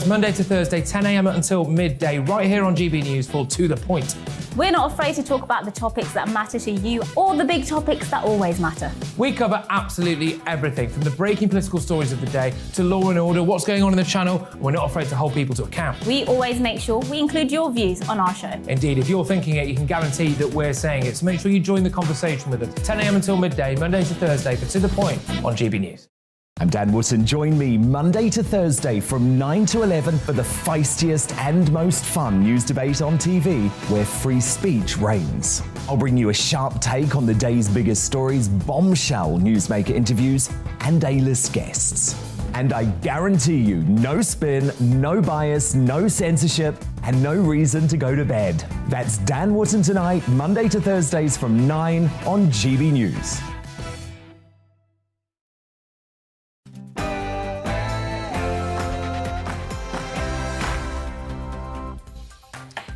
Monday to Thursday, 10 a.m. until midday, right here on GB News for To The Point. We're not afraid to talk about the topics that matter to you or the big topics that always matter. We cover absolutely everything, from the breaking political stories of the day to law and order, what's going on in the channel. We're not afraid to hold people to account. We always make sure we include your views on our show. Indeed, if you're thinking it, you can guarantee that we're saying it. So make sure you join the conversation with us. 10 a.m. until midday, Monday to Thursday, for To The Point on GB News. I'm Dan Wootton. Join me Monday to Thursday from 9 to 11 for the feistiest and most fun news debate on TV, where free speech reigns. I'll bring you a sharp take on the day's biggest stories, bombshell newsmaker interviews, and A-list guests. And I guarantee you, no spin, no bias, no censorship, and no reason to go to bed. That's Dan Wootton tonight, Monday to Thursdays from 9 on GB News.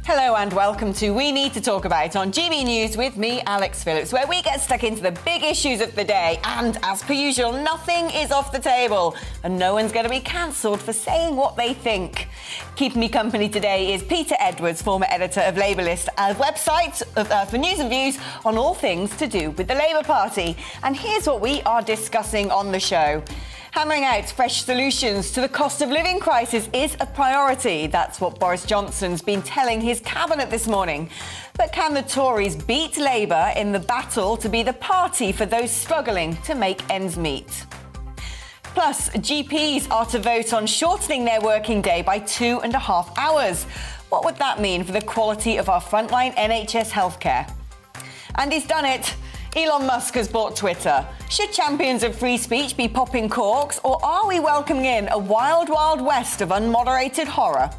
Hello and welcome to We Need to Talk About on GB News with me, Alex Phillips, where we get stuck into the big issues of the day. And as per usual, nothing is off the table and no one's going to be cancelled for saying what they think. Keeping me company today is Peter Edwards, former editor of Labour List, a website for news and views on all things to do with the Labour Party. And here's what we are discussing on the show. Hammering out fresh solutions to the cost of living crisis is a priority. That's what Boris Johnson's been telling his cabinet this morning. But can the Tories beat Labour in the battle to be the party for those struggling to make ends meet? Plus, GPs are to vote on shortening their working day by 2.5 hours. What would that mean for the quality of our frontline NHS healthcare? And he's done it. Elon Musk has bought Twitter. Should champions of free speech be popping corks, or are we welcoming in a wild, wild west of unmoderated horror?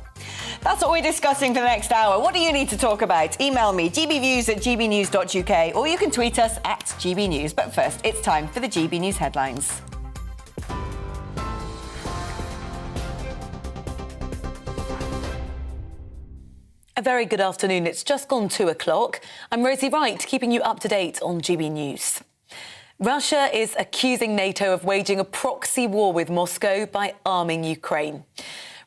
That's what we're discussing for the next hour. What do you need to talk about? Email me, gbviews@gbnews.uk, or you can tweet us at gbnews. But first, it's time for the GB News headlines. A very good afternoon. It's just gone 2 o'clock. I'm Rosie Wright, keeping you up to date on GB News. Russia is accusing NATO of waging a proxy war with Moscow by arming Ukraine.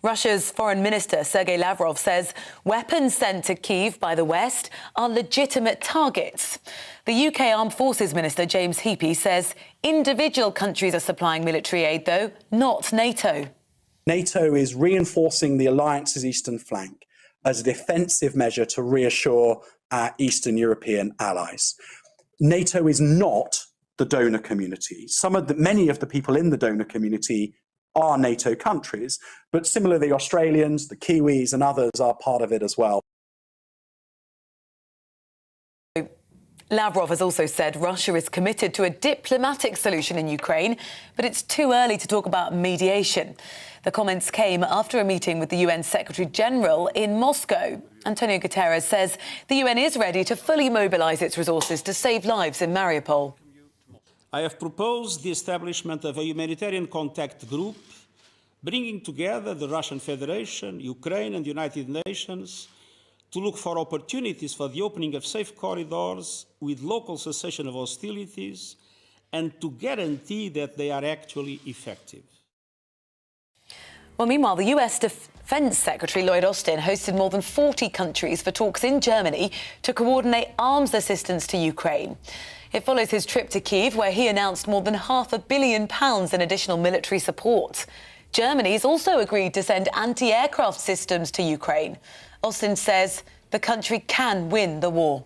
Russia's Foreign Minister Sergei Lavrov says weapons sent to Kyiv by the West are legitimate targets. The UK Armed Forces Minister James Heappey says individual countries are supplying military aid, though, not NATO. NATO is reinforcing the alliance's eastern flank as a defensive measure to reassure our Eastern European allies. NATO is not the donor community. Many of the people in the donor community are NATO countries, but similarly, the Australians, the Kiwis and others are part of it as well. Lavrov has also said Russia is committed to a diplomatic solution in Ukraine, but it's too early to talk about mediation. The comments came after a meeting with the UN Secretary-General in Moscow. Antonio Guterres says the UN is ready to fully mobilise its resources to save lives in Mariupol. I have proposed the establishment of a humanitarian contact group, bringing together the Russian Federation, Ukraine and the United Nations to look for opportunities for the opening of safe corridors with local cessation of hostilities and to guarantee that they are actually effective. Well, meanwhile, the US Defence Secretary Lloyd Austin hosted more than 40 countries for talks in Germany to coordinate arms assistance to Ukraine. It follows his trip to Kyiv, where he announced more than £500 million in additional military support. Germany's also agreed to send anti-aircraft systems to Ukraine. Austin says the country can win the war.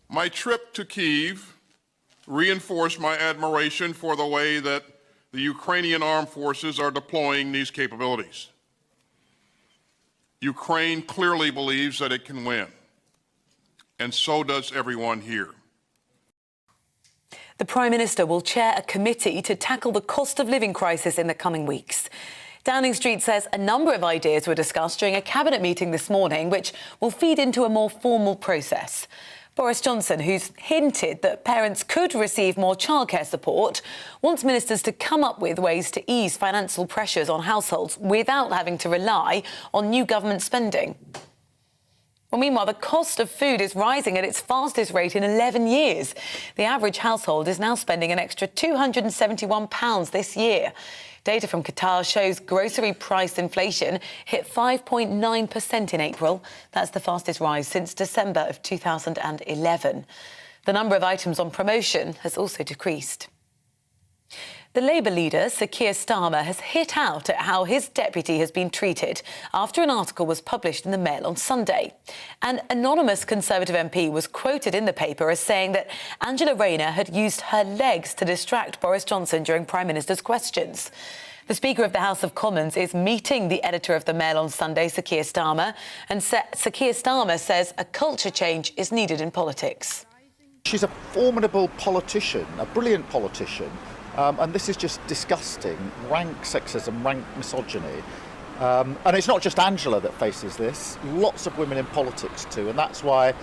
My trip to Kyiv reinforced my admiration for the way that the Ukrainian armed forces are deploying these capabilities. Ukraine clearly believes that it can win, and so does everyone here. The Prime Minister will chair a committee to tackle the cost of living crisis in the coming weeks. Downing Street says a number of ideas were discussed during a cabinet meeting this morning, which will feed into a more formal process. Boris Johnson, who's hinted that parents could receive more childcare support, wants ministers to come up with ways to ease financial pressures on households without having to rely on new government spending. Well, meanwhile, the cost of food is rising at its fastest rate in 11 years. The average household is now spending an extra £271 this year. Data from Qatar shows grocery price inflation hit 5.9% in April. That's the fastest rise since December of 2011. The number of items on promotion has also decreased. The Labour leader, Sir Keir Starmer, has hit out at how his deputy has been treated after an article was published in the Mail on Sunday. An anonymous Conservative MP was quoted in the paper as saying that Angela Rayner had used her legs to distract Boris Johnson during Prime Minister's questions. The Speaker of the House of Commons is meeting the editor of the Mail on Sunday, Sir Keir Starmer, and Sir Keir Starmer says a culture change is needed in politics. She's a formidable politician, a brilliant politician. And this is just disgusting, rank sexism, rank misogyny. And it's not just Angela that faces this, lots of women in politics too, and that's why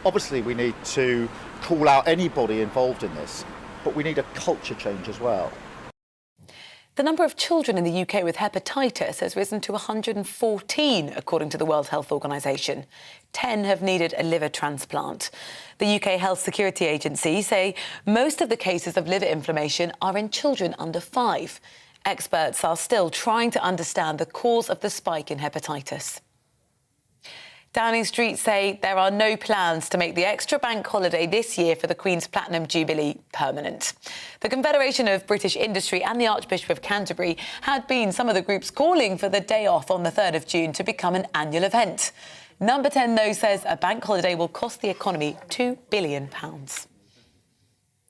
obviously we need to call out anybody involved in this, but we need a culture change as well. The number of children in the UK with hepatitis has risen to 114, according to the World Health Organization. 10 have needed a liver transplant. The UK Health Security Agency say most of the cases of liver inflammation are in children under 5. Experts are still trying to understand the cause of the spike in hepatitis. Downing Street say there are no plans to make the extra bank holiday this year for the Queen's Platinum Jubilee permanent. The Confederation of British Industry and the Archbishop of Canterbury had been some of the groups calling for the day off on the 3rd of June to become an annual event. Number 10, though, says a bank holiday will cost the economy £2 billion.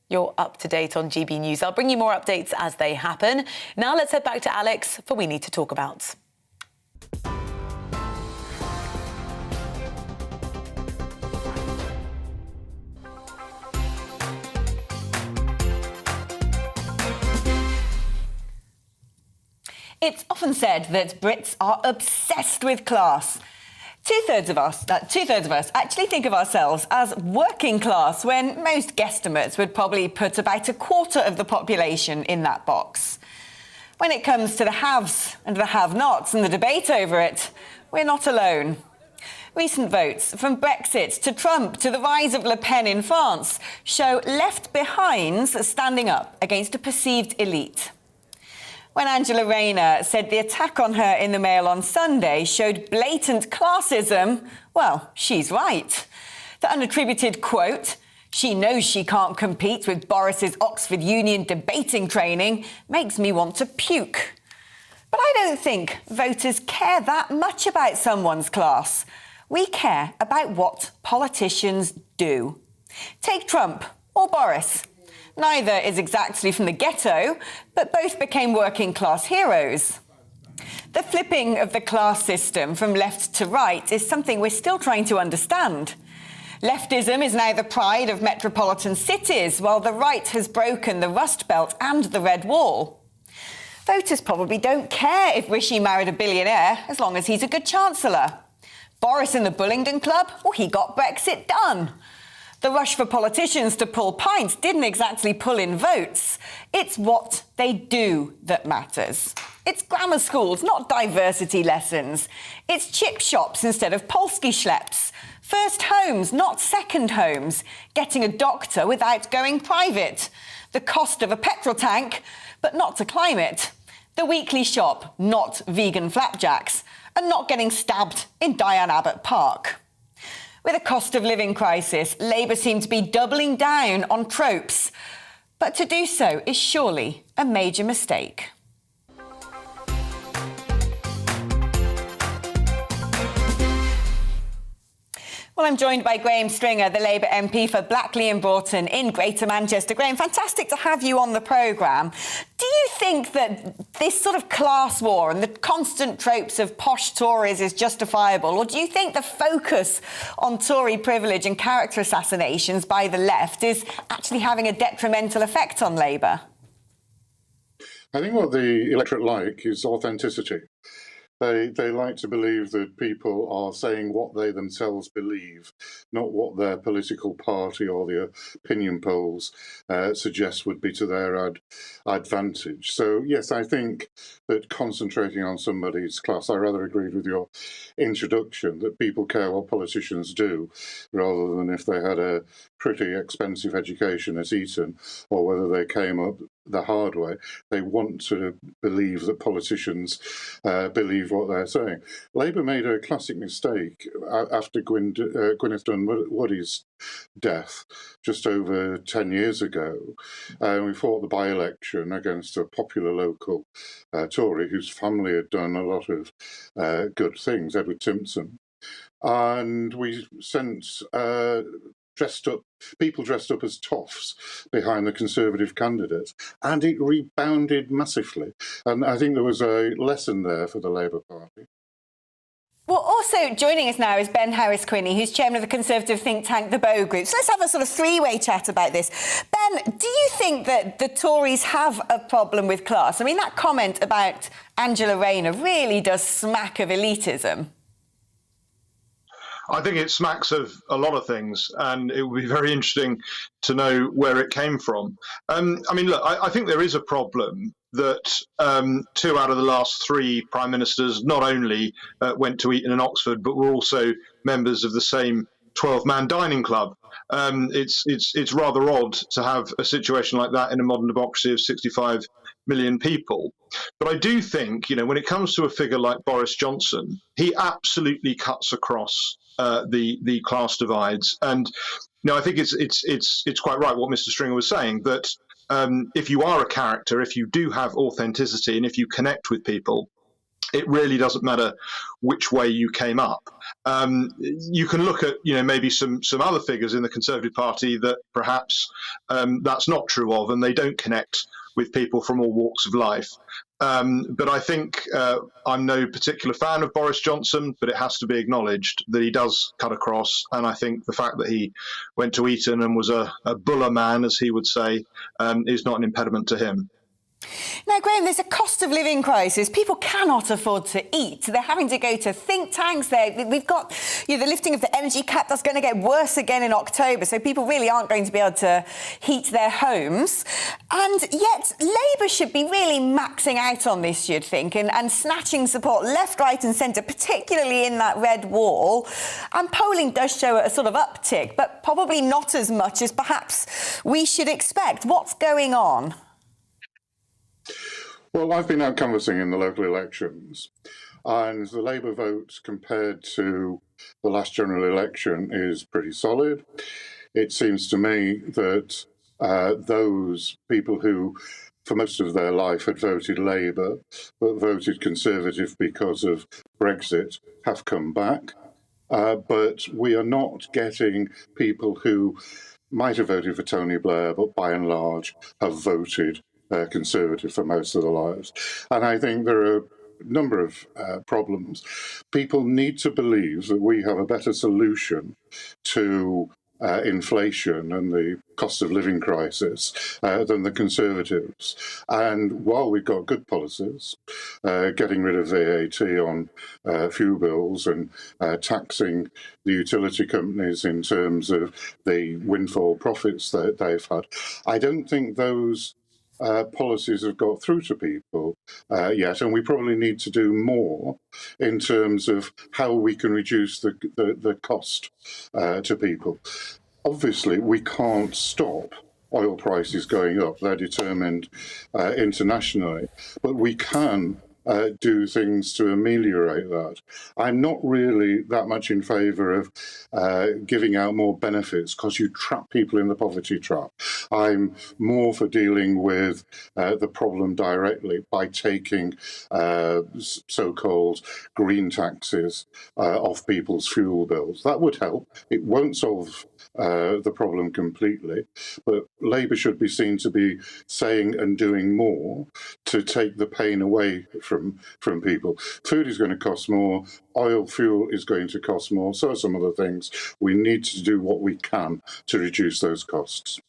You're up to date on GB News. I'll bring you more updates as they happen. Now let's head back to Alex for We Need to Talk About. It's often said that Brits are obsessed with class. Two-thirds of us actually think of ourselves as working class, when most guesstimates would probably put about a quarter of the population in that box. When it comes to the haves and the have-nots and the debate over it, we're not alone. Recent votes, from Brexit to Trump to the rise of Le Pen in France, show left behinds standing up against a perceived elite. When Angela Rayner said the attack on her in the Mail on Sunday showed blatant classism, well, she's right. The unattributed quote, "She knows she can't compete with Boris's Oxford Union debating training," makes me want to puke. But I don't think voters care that much about someone's class. We care about what politicians do. Take Trump or Boris. Neither is exactly from the ghetto, but both became working-class heroes. The flipping of the class system from left to right is something we're still trying to understand. Leftism is now the pride of metropolitan cities, while the right has broken the Rust Belt and the Red Wall. Voters probably don't care if Rishi married a billionaire, as long as he's a good chancellor. Boris in the Bullingdon Club, well, he got Brexit done. The rush for politicians to pull pints didn't exactly pull in votes. It's what they do that matters. It's grammar schools, not diversity lessons. It's chip shops instead of Polski schleps. First homes, not second homes. Getting a doctor without going private. The cost of a petrol tank, but not to climate. The weekly shop, not vegan flapjacks. And not getting stabbed in Diane Abbott Park. With a cost of living crisis, Labour seem to be doubling down on tropes. But to do so is surely a major mistake. Well, I'm joined by Graham Stringer, the Labour MP for Blackley and Broughton in Greater Manchester. Graham, fantastic to have you on the programme. Do you think that this sort of class war and the constant tropes of posh Tories is justifiable? Or do you think the focus on Tory privilege and character assassinations by the left is actually having a detrimental effect on Labour? I think what the electorate like is authenticity. They like to believe that people are saying what they themselves believe, not what their political party or the opinion polls suggest would be to their advantage. So, yes, I think that concentrating on somebody's class, I rather agreed with your introduction, that people care what politicians do rather than if they had a pretty expensive education at Eton or whether they came up the hard way. They want to believe that politicians believe what they're saying. Labour made a classic mistake after Gwyneth Dunwoody's death just over 10 years ago. We fought the by-election against a popular local Tory whose family had done a lot of good things, Edward Timpson. And we sent people dressed up as toffs behind the Conservative candidate, and it rebounded massively. And I think there was a lesson there for the Labour Party. Well, also joining us now is Ben Harris-Quinney, who's chairman of the Conservative think tank, the Bow Group. So let's have a sort of three-way chat about this. Ben, do you think that the Tories have a problem with class? I mean, that comment about Angela Rayner really does smack of elitism. I think it smacks of a lot of things, and it would be very interesting to know where it came from. I mean, look, I think there is a problem that 2 out of the last 3 prime ministers not only went to Eton and Oxford, but were also members of the same 12-man dining club. It's rather odd to have a situation like that in a modern democracy of 65 million people. But I do think, when it comes to a figure like Boris Johnson, he absolutely cuts across the class divides. And I think it's quite right what Mr. Stringer was saying, that if you are a character, if you do have authenticity, and if you connect with people, it really doesn't matter which way you came up. You can look at, maybe some other figures in the Conservative Party that perhaps that's not true of, and they don't connect with people from all walks of life. But I think I'm no particular fan of Boris Johnson, but it has to be acknowledged that he does cut across. And I think the fact that he went to Eton and was a buller man, as he would say, is not an impediment to him. Now, Graham, there's a cost of living crisis. People cannot afford to eat. They're having to go to think tanks. We've got the lifting of the energy cap that's going to get worse again in October. So people really aren't going to be able to heat their homes. And yet Labour should be really maxing out on this, you'd think, and snatching support left, right and centre, particularly in that red wall. And polling does show a sort of uptick, but probably not as much as perhaps we should expect. What's going on? Well, I've been out canvassing in the local elections, and the Labour vote compared to the last general election is pretty solid. It seems to me that those people who, for most of their life, had voted Labour, but voted Conservative because of Brexit, have come back. But we are not getting people who might have voted for Tony Blair, but by and large have voted Conservative for most of their lives. And I think there are a number of problems. People need to believe that we have a better solution to inflation and the cost of living crisis than the Conservatives. And while we've got good policies, getting rid of VAT on fuel bills and taxing the utility companies in terms of the windfall profits that they've had, I don't think those policies have got through to people yet, and we probably need to do more in terms of how we can reduce the cost to people. Obviously, we can't stop oil prices going up. They're determined internationally, but we can do things to ameliorate that. I'm not really that much in favour of giving out more benefits because you trap people in the poverty trap. I'm more for dealing with the problem directly by taking so-called green taxes off people's fuel bills. That would help. It won't solve the problem completely, but Labour should be seen to be saying and doing more to take the pain away from people. Food is going to cost more, oil fuel is going to cost more, so are some other things. We need to do what we can to reduce those costs.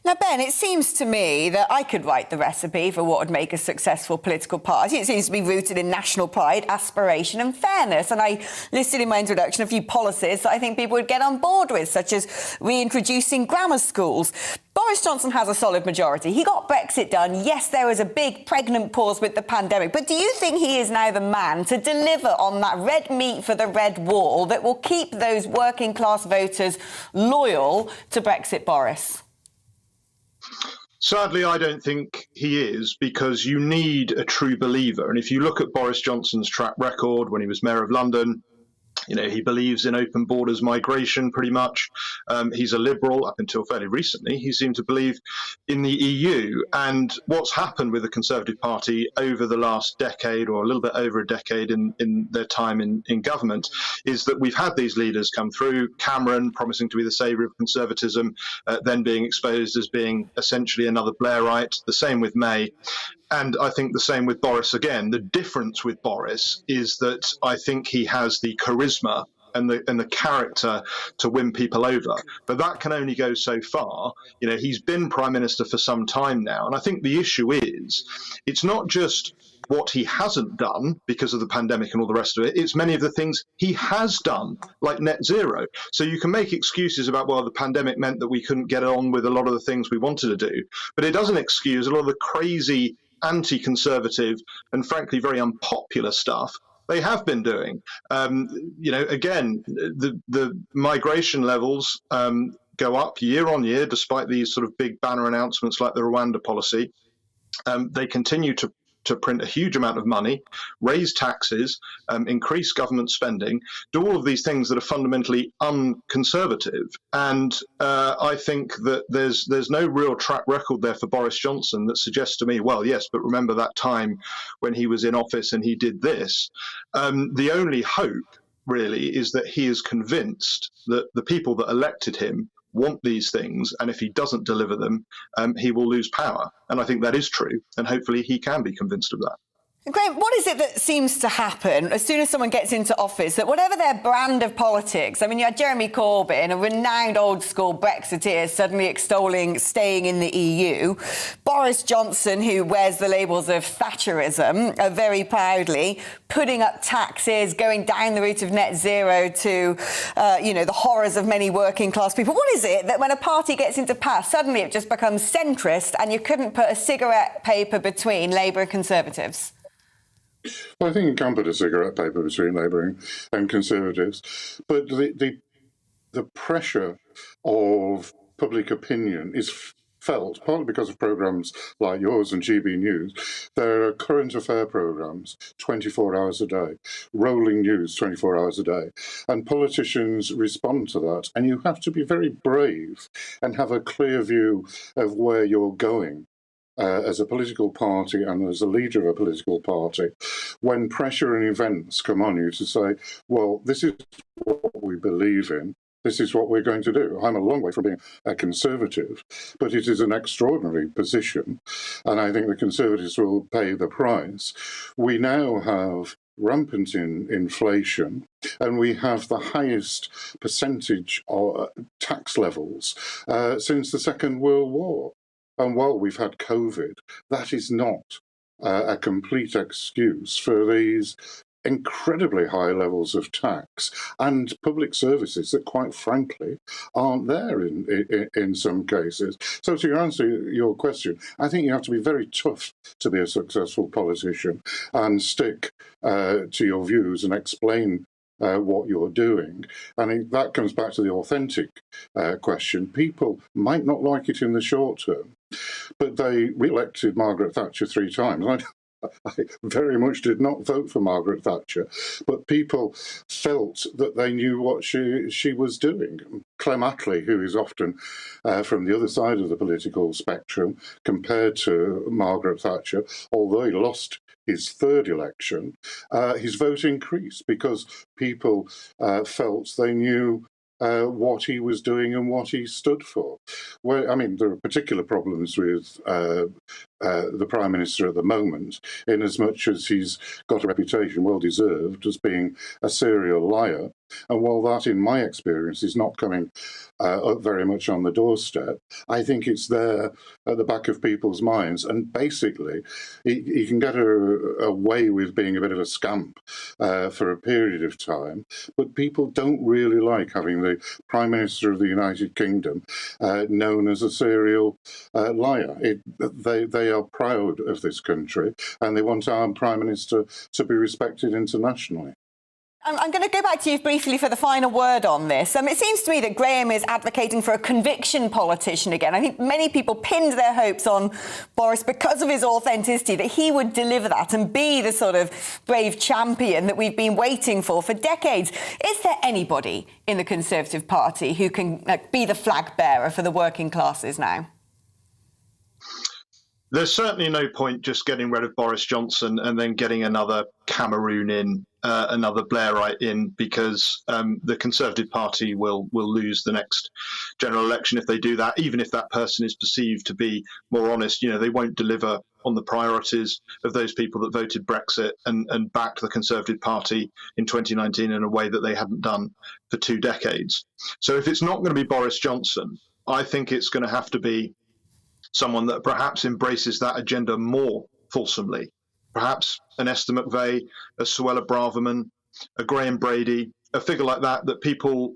Now, Ben, it seems to me that I could write the recipe for what would make a successful political party. It seems to be rooted in national pride, aspiration and fairness. And I listed in my introduction a few policies that I think people would get on board with, such as reintroducing grammar schools. Boris Johnson has a solid majority. He got Brexit done. Yes, there was a big pregnant pause with the pandemic. But do you think he is now the man to deliver on that red meat for the red wall that will keep those working class voters loyal to Brexit, Boris? Sadly, I don't think he is, because you need a true believer. And if you look at Boris Johnson's track record when he was Mayor of London, you know, he believes in open borders migration pretty much. He's a liberal. Up until fairly recently, he seemed to believe in the EU. And what's happened with the Conservative Party over the last decade, or a little bit over a decade in their time in government, is that we've had these leaders come through. Cameron promising to be the saviour of conservatism, then being exposed as being essentially another Blairite. The same with May. And I think the same with Boris again. The difference with Boris is that I think he has the charisma and the character to win people over. But that can only go so far. You know, he's been Prime Minister for some time now. And I think the issue is, it's not just what he hasn't done because of the pandemic and all the rest of it. It's many of the things he has done, like net zero. So you can make excuses about, well, the pandemic meant that we couldn't get on with a lot of the things we wanted to do. But it doesn't excuse a lot of the crazy anti-conservative and frankly very unpopular stuff they have been doing. You know, again, the migration levels go up year on year despite these sort of big banner announcements like the Rwanda policy. They continue to print a huge amount of money, raise taxes, increase government spending, do all of these things that are fundamentally unconservative. And I think that there's no real track record there for Boris Johnson that suggests to me, well, yes, but remember that time when he was in office and he did this. The only hope, really, is that he is convinced that the people that elected him want these things, and if he doesn't deliver them, he will lose power. And I think that is true, and hopefully he can be convinced of that. Graham, what is it that seems to happen as soon as someone gets into office, that whatever their brand of politics, I mean, you had Jeremy Corbyn, a renowned old-school Brexiteer, suddenly extolling staying in the EU. Boris Johnson, who wears the labels of Thatcherism, very proudly, putting up taxes, going down the route of net zero to, you know, the horrors of many working-class people. What is it that when a party gets into power, suddenly it just becomes centrist and you couldn't put a cigarette paper between Labour and Conservatives? Well, I think you can put a cigarette paper between Labour and Conservatives, but the pressure of public opinion is felt partly because of programmes like yours and GBNews. There are current affair programmes 24 hours a day, rolling news 24 hours a day, and politicians respond to that. And you have to be very brave and have a clear view of where you're going. As a political party and as a leader of a political party, when pressure and events come on you to say, well, this is what we believe in, this is what we're going to do. I'm a long way from being a Conservative, but it is an extraordinary position, and I think the Conservatives will pay the price. We now have rampant inflation, and we have the highest percentage of tax levels since the Second World War. And while we've had COVID, that is not a complete excuse for these incredibly high levels of tax and public services that, quite frankly, aren't there in some cases. So to answer your question, I think you have to be very tough to be a successful politician and stick to your views and explain what you're doing. And that comes back to the authentic question. People might not like it in the short term, but they re-elected Margaret Thatcher 3 times. I very much did not vote for Margaret Thatcher, but people felt that they knew what she was doing. Clem Attlee, who is often from the other side of the political spectrum, compared to Margaret Thatcher, although he lost his 3rd election, his vote increased because people felt they knew what he was doing and what he stood for. Well, I mean, there are particular problems with the Prime Minister at the moment, in as much as he's got a reputation, well deserved, as being a serial liar. And while that, in my experience, is not coming up very much on the doorstep, I think it's there at the back of people's minds. And basically, he can get away with being a bit of a scamp for a period of time. But people don't really like having the Prime Minister of the United Kingdom known as a serial liar. They are proud of this country, and they want our Prime Minister to be respected internationally. I'm going to go back to you briefly for the final word on this. It seems to me that Graham is advocating for a conviction politician again. I think many people pinned their hopes on Boris because of his authenticity, that he would deliver that and be the sort of brave champion that we've been waiting for decades. Is there anybody in the Conservative Party who can be the flag bearer for the working classes now? There's certainly no point just getting rid of Boris Johnson and then getting another Cameroon in, another Blairite in, because the Conservative Party will lose the next general election if they do that. Even if that person is perceived to be more honest, they won't deliver on the priorities of those people that voted Brexit and backed the Conservative Party in 2019 in a way that they hadn't done for 2 decades. So if it's not going to be Boris Johnson, I think it's going to have to be someone that perhaps embraces that agenda more fulsomely. Perhaps an Esther McVey, a Suella Braverman, a Graham Brady, a figure like that people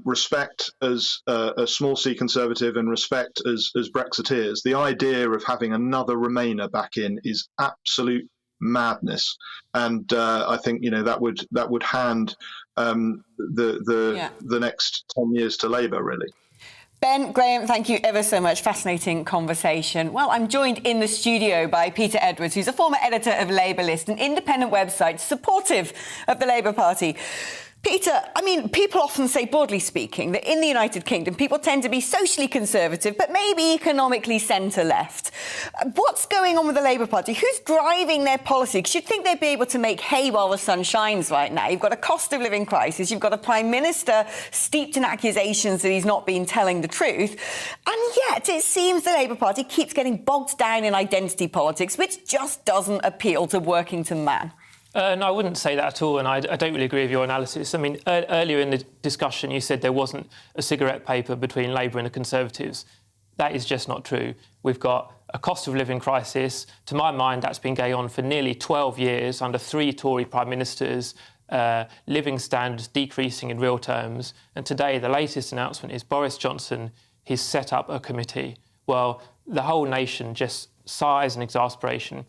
respect as a small C Conservative and respect as Brexiteers. The idea of having another Remainer back in is absolute madness, and I think that would hand the next 10 years to Labour, really. Ben, Graham, thank you ever so much. Fascinating conversation. Well, I'm joined in the studio by Peter Edwards, who's a former editor of Labour List, an independent website supportive of the Labour Party. Peter, people often say, broadly speaking, that in the United Kingdom, people tend to be socially conservative, but maybe economically centre-left. What's going on with the Labour Party? Who's driving their policy? Because you'd think they'd be able to make hay while the sun shines right now. You've got a cost of living crisis. You've got a Prime Minister steeped in accusations that he's not been telling the truth. And yet, it seems the Labour Party keeps getting bogged down in identity politics, which just doesn't appeal to Workington man. No, I wouldn't say that at all, and I don't really agree with your analysis. Earlier in the discussion, you said there wasn't a cigarette paper between Labour and the Conservatives. That is just not true. We've got a cost of living crisis. To my mind, that's been going on for nearly 12 years under 3 Tory Prime Ministers, living standards decreasing in real terms. And today, the latest announcement is Boris Johnson, he's set up a committee. Well, the whole nation just sighs in exasperation.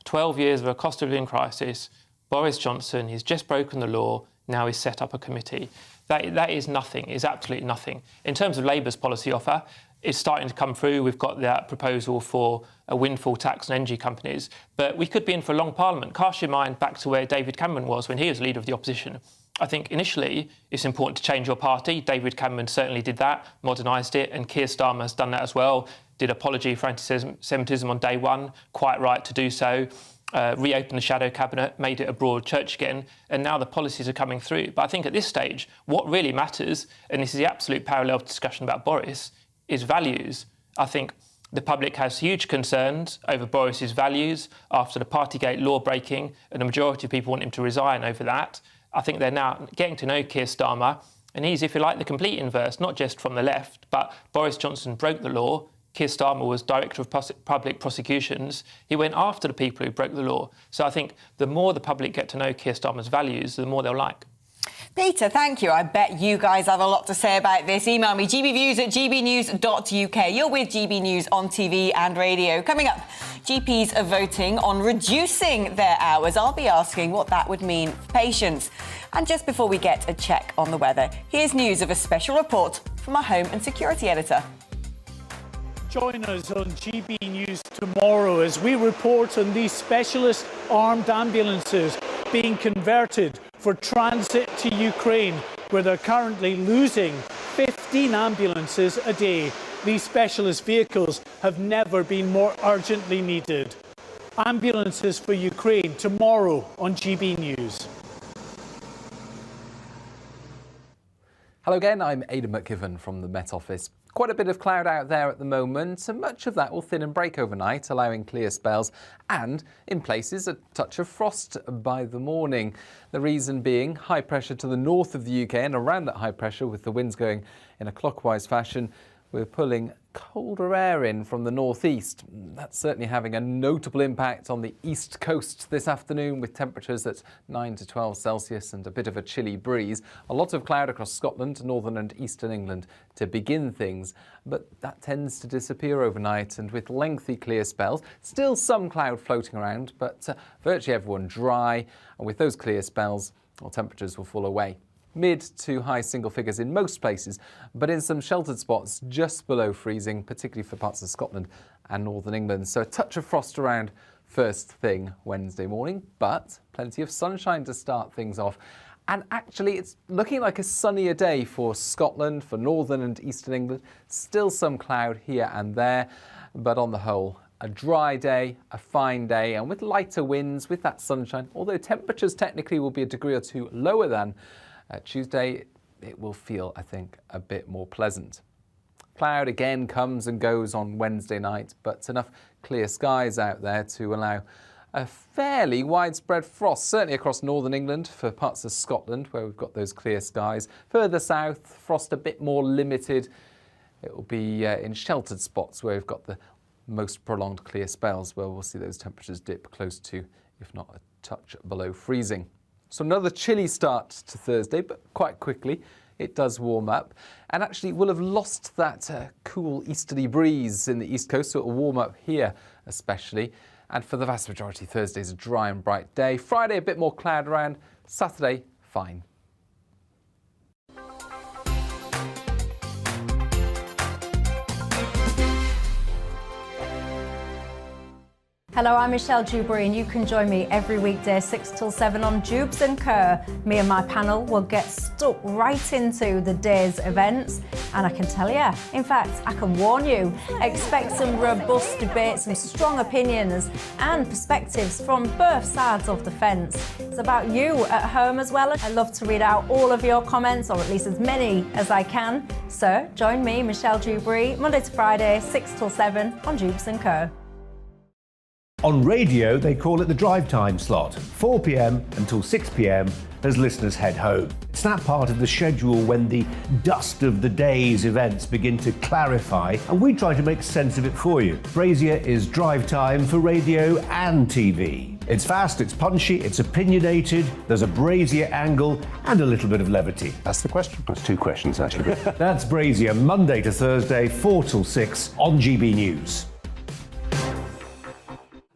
12 years of a cost of living crisis. Boris Johnson, he's just broken the law, now he's set up a committee. That is nothing, is absolutely nothing. In terms of Labour's policy offer, it's starting to come through. We've got that proposal for a windfall tax on energy companies, but we could be in for a long parliament. Cast your mind back to where David Cameron was when he was leader of the opposition. I think initially it's important to change your party. David Cameron certainly did that, modernised it, and Keir Starmer has done that as well, did apology for anti-Semitism on day one, quite right to do so. Reopened the shadow cabinet, made it a broad church again, and now the policies are coming through. But I think at this stage, what really matters, and this is the absolute parallel discussion about Boris, is values. I think the public has huge concerns over Boris's values after the Partygate law breaking, and the majority of people want him to resign over that. I think they're now getting to know Keir Starmer, and he's, if you like, the complete inverse, not just from the left, but Boris Johnson broke the law. Keir Starmer was Director of Public Prosecutions. He went after the people who broke the law. So I think the more the public get to know Keir Starmer's values, the more they'll like. Peter, thank you. I bet you guys have a lot to say about this. Email me, gbviews@gbnews.uk. You're with GB News on TV and radio. Coming up, GPs are voting on reducing their hours. I'll be asking what that would mean for patients. And just before we get a check on the weather, here's news of a special report from our Home and Security Editor. Join us on GB News tomorrow as we report on these specialist armed ambulances being converted for transit to Ukraine, where they're currently losing 15 ambulances a day. These specialist vehicles have never been more urgently needed. Ambulances for Ukraine tomorrow on GB News. Hello again, I'm Aidan McKiven from the Met Office. Quite a bit of cloud out there at the moment, and much of that will thin and break overnight, allowing clear spells and, in places, a touch of frost by the morning. The reason being high pressure to the north of the UK, and around that high pressure, with the winds going in a clockwise fashion, we're pulling colder air in from the northeast. That's certainly having a notable impact on the east coast this afternoon, with temperatures at 9 to 12 Celsius and a bit of a chilly breeze. A lot of cloud across Scotland, northern and eastern England to begin things, but that tends to disappear overnight, and with lengthy clear spells, still some cloud floating around, but virtually everyone dry, and with those clear spells, well, temperatures will fall away. Mid to high single figures in most places, but in some sheltered spots just below freezing, particularly for parts of Scotland and northern England. So a touch of frost around first thing Wednesday morning, but plenty of sunshine to start things off. And actually, it's looking like a sunnier day for Scotland, for northern and eastern England. Still some cloud here and there, but on the whole, a dry day, a fine day, and with lighter winds, with that sunshine, although temperatures technically will be a degree or two lower than Tuesday, it will feel, I think, a bit more pleasant. Cloud again comes and goes on Wednesday night, but enough clear skies out there to allow a fairly widespread frost, certainly across northern England, for parts of Scotland where we've got those clear skies. Further south, frost a bit more limited. It will be in sheltered spots where we've got the most prolonged clear spells, where we'll see those temperatures dip close to, if not a touch below freezing. So another chilly start to Thursday, but quite quickly it does warm up. And actually we'll have lost that cool easterly breeze in the east coast, so it will warm up here especially. And for the vast majority, Thursday's a dry and bright day. Friday, a bit more cloud around. Saturday, fine. Hello, I'm Michelle Dewberry, and you can join me every weekday 6 till 7 on Jubes and Kerr. Me and my panel will get stuck right into the day's events, and I can tell you, in fact, I can warn you, expect some robust debates, some strong opinions and perspectives from both sides of the fence. It's about you at home as well. I love to read out all of your comments, or at least as many as I can. So join me, Michelle Dewberry, Monday to Friday, 6 till 7 on Jubes and Kerr. On radio, they call it the drive time slot, 4 p.m. until 6 p.m. as listeners head home. It's that part of the schedule when the dust of the day's events begin to clarify, and we try to make sense of it for you. Brazier is drive time for radio and TV. It's fast, it's punchy, it's opinionated, there's a Brazier angle and a little bit of levity. That's the question. That's two questions, actually. That's Brazier, Monday to Thursday, 4 till 6 on GB News.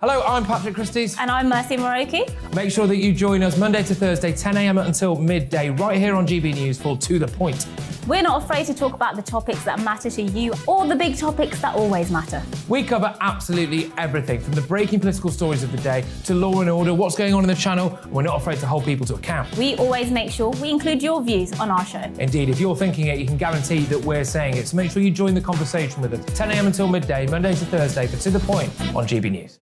Hello, I'm Patrick Christie's. And I'm Mercy Moroki. Make sure that you join us Monday to Thursday, 10 a.m. until midday, right here on GB News for To The Point. We're not afraid to talk about the topics that matter to you, or the big topics that always matter. We cover absolutely everything, from the breaking political stories of the day to law and order, what's going on in the channel. We're not afraid to hold people to account. We always make sure we include your views on our show. Indeed, if you're thinking it, you can guarantee that we're saying it. So make sure you join the conversation with us, 10 a.m. until midday, Monday to Thursday, for To The Point on GB News.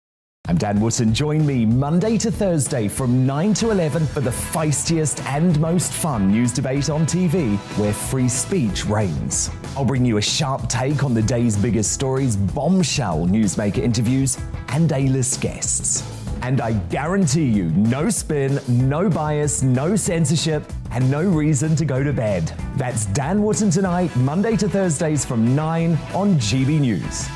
I'm Dan Wootton. Join me Monday to Thursday from 9 to 11 for the feistiest and most fun news debate on TV, where free speech reigns. I'll bring you a sharp take on the day's biggest stories, bombshell newsmaker interviews, and A-list guests. And I guarantee you, no spin, no bias, no censorship, and no reason to go to bed. That's Dan Wootton Tonight, Monday to Thursdays from 9 on GB News.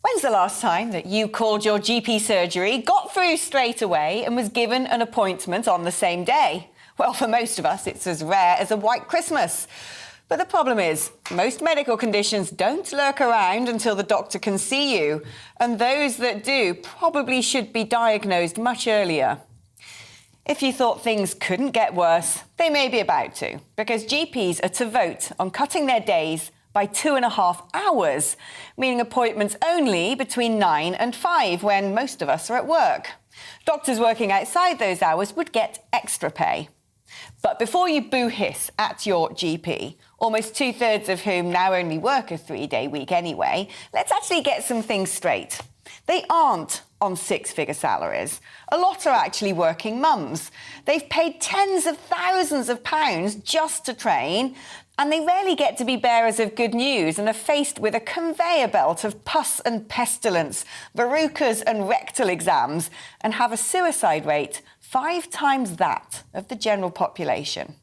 When's the last time that you called your GP surgery, got through straight away, and was given an appointment on the same day? Well, for most of us, it's as rare as a white Christmas. But the problem is, most medical conditions don't lurk around until the doctor can see you, and those that do probably should be diagnosed much earlier. If you thought things couldn't get worse, they may be about to, because GPs are to vote on cutting their days by 2.5 hours, meaning appointments only between 9 and 5 when most of us are at work. Doctors working outside those hours would get extra pay. But before you boo-hiss at your GP, almost 2/3 of whom now only work a 3-day week anyway, let's actually get some things straight. They aren't on six-figure salaries. A lot are actually working mums. They've paid tens of thousands of pounds just to train, and they rarely get to be bearers of good news and are faced with a conveyor belt of pus and pestilence, verrucas and rectal exams, and have a suicide rate 5 times that of the general population.